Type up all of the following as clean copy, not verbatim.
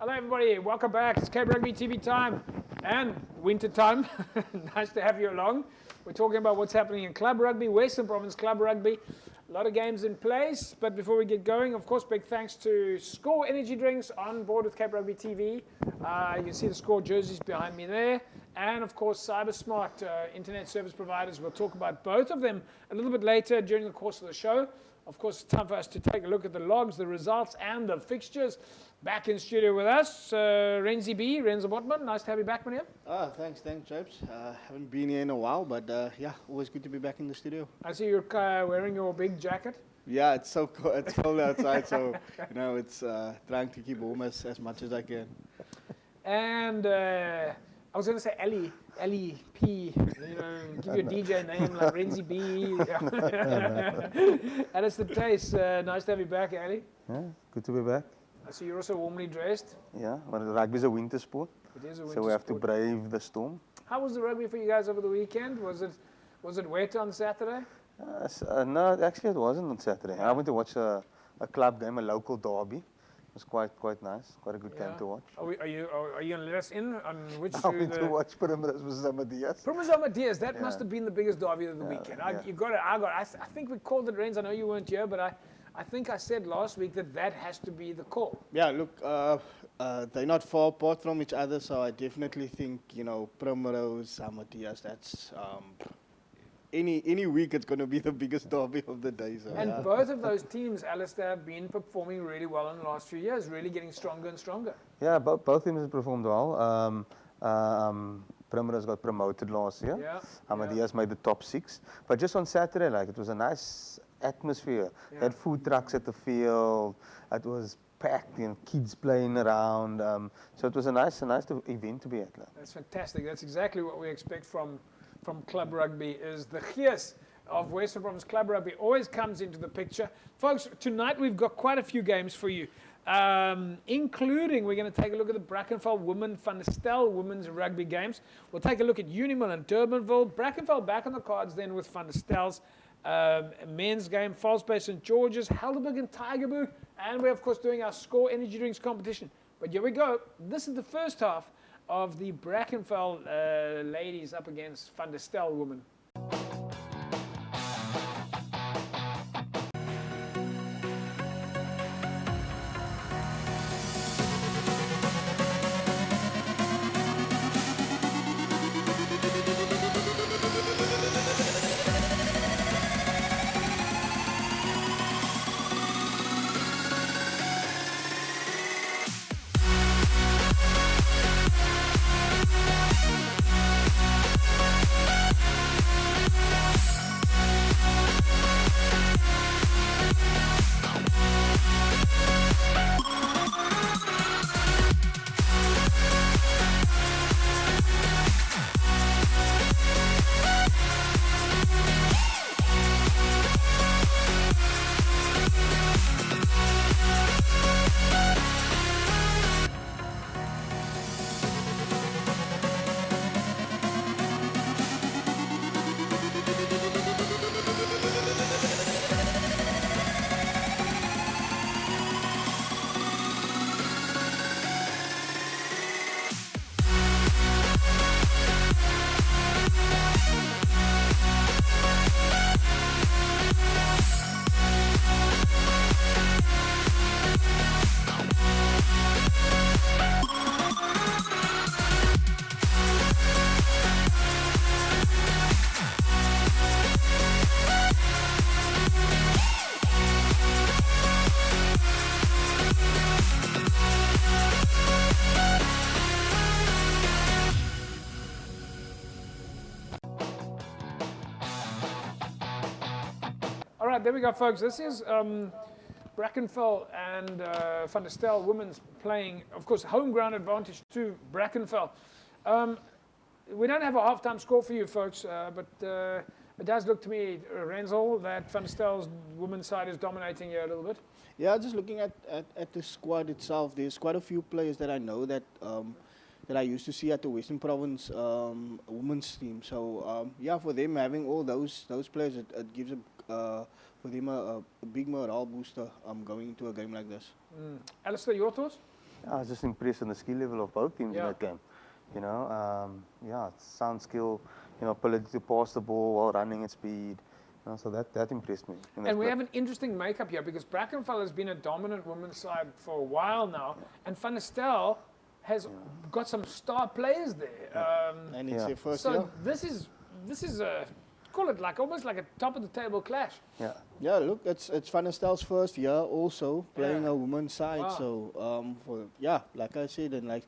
Hello everybody, welcome back. It's Cape Rugby TV time and winter time. Nice to have you along. We're talking about what's happening in Club Rugby, Western Province Club Rugby. A lot of games in place, but before we get going, of course, big thanks to Score Energy Drinks on board with Cape Rugby TV. You can see the Score jerseys behind me there. And of course, CyberSmart internet service providers. We'll talk about both of them a little bit later during the course of the show. Of course, it's time for us to take a look at the logs, the results, and the fixtures. Back in studio with us, Renzo Botman. Nice to have you back, man. Thanks, James. Haven't been here in a while, but yeah, always good to be back in the studio. I see you're wearing your big jacket. Yeah, it's so cold. It's cold outside, so you know, it's trying to keep warm as much as I can. And I was going to say Ellie P. You know, give your DJ name like Renzi B. And it's the taste. Nice to have you back, Ellie. Yeah, good to be back. I see you're also warmly dressed. Yeah, but rugby is a winter sport. It is a winter sport. So we have to brave the storm. How was the rugby for you guys over the weekend? Was it wet on Saturday? No, actually it wasn't on Saturday. I went to watch a club game, a local derby. It was quite nice, quite a good game to watch. Are you going to let us in on which? I went to watch Primrose versus Amadeus. Primrose Amadeus, that must have been the biggest derby of the weekend. I think we called it, Renz. I know you weren't here, but I think I said last week that has to be the call. Yeah, look, they're not far apart from each other, so I definitely think, you know, Primrose, Amadeus, that's any week it's going to be the biggest derby of the day. So, and both of those teams, Alistair, have been performing really well in the last few years, really getting stronger and stronger. Yeah, both teams have performed well. Primrose got promoted last year. Yeah, Amadeus made the top 6. But just on Saturday, like, it was a nice atmosphere. Yeah. They had food trucks at the field. It was packed, you know, kids playing around. So it was a nice event to be at. Like. That's fantastic. That's exactly what we expect from Club Rugby. Is the gees of Western Province Club Rugby always comes into the picture. Folks, tonight we've got quite a few games for you, including we're going to take a look at the Brackenfell Van Stel women's rugby games. We'll take a look at Unimill and Durbanville. Brackenfell back on the cards then with Van Stel's men's game, False Bay St. George's, Helderberg and Tigerberg, and we're of course doing our Score Energy Drinks competition. But here we go. This is the first half of the Brackenfell ladies up against Van der Stel women. All right, there we go, folks. This is Brackenfell and Van der Stel women's playing, of course, home ground advantage to Brackenfell. We don't have a halftime score for you, folks, but it does look to me, Renzel, that Van der Stel's women's side is dominating here a little bit. Yeah, just looking at the squad itself, there's quite a few players that I know that that I used to see at the Western Province women's team. So yeah, for them having all those players, it gives for them a big morale booster going into a game like this. Alistair, your thoughts? I was just impressed on the skill level of both teams in Yeah. that game. You know, yeah, sound skill, you know, ability to pass the ball while running at speed. You know, so that impressed me. in that And we clip. have an interesting makeup here because Brackenfell has been a dominant women's side for a while now, and Van der Stel has got some star players there. And it's Yeah. their first So year. this is a, call it like almost like a top of the table clash. Yeah. Yeah, look, it's Van der Stel's first year also playing Yeah. a women's side. Wow. So like I said, and like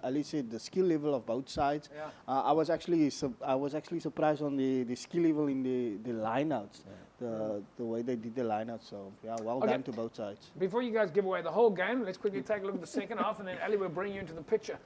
Ali said, the skill level of both sides. Yeah. I was actually surprised on the skill level in the lineouts, the way they did the lineouts. So yeah, well Okay. done to both sides. Before you guys give away the whole game, let's quickly take a look at the second half, and then Ali will bring you into the picture.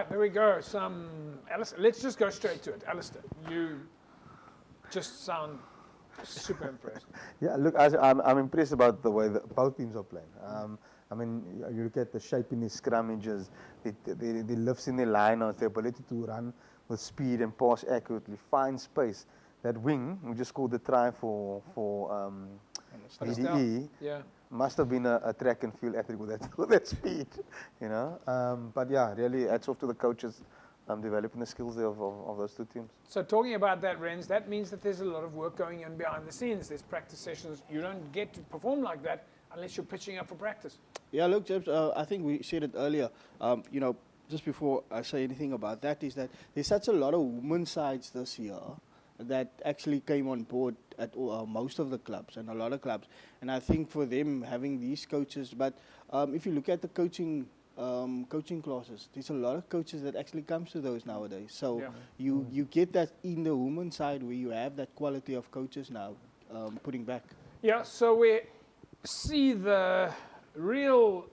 There we go. Alistair, let's just go straight to it. Alistair, you just sound super impressed. Yeah, look, I'm impressed about the way that both teams are playing. I mean, you look at the shape in the scrummages, the lifts in the lineouts, the ability to run with speed and pass accurately, find space. That wing, we just scored the try for DDE, Yeah. must have been a track and field athlete with that speed, you know. But yeah, really, hats off to the coaches developing the skills of those two teams. So talking about that, Renz, that means that there's a lot of work going on behind the scenes. There's practice sessions. You don't get to perform like that unless you're pitching up for practice. Yeah, look, James, I think we said it earlier. You know, just before I say anything about that, is that there's such a lot of women's sides this year that actually came on board at most of the clubs and a lot of clubs. And I think for them having these coaches, but if you look at the coaching classes, there's a lot of coaches that actually comes to those nowadays. So Yeah. you get that in the women's side where you have that quality of coaches now putting back. Yeah, so we see the real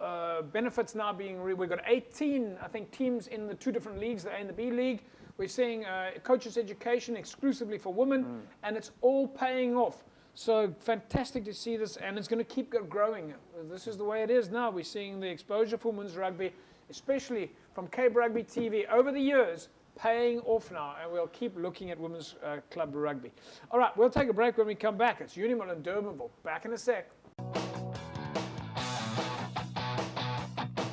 benefits now being, we've got 18, I think, teams in the two different leagues, the A and the B league. We're seeing coaches education exclusively for women, and it's all paying off. So fantastic to see this, and it's going to keep growing. This is the way it is now. We're seeing the exposure for women's rugby, especially from Cape Rugby TV over the years, paying off now, and we'll keep looking at women's club rugby. All right, we'll take a break when we come back. It's Unimol and Durbanville. Back in a sec.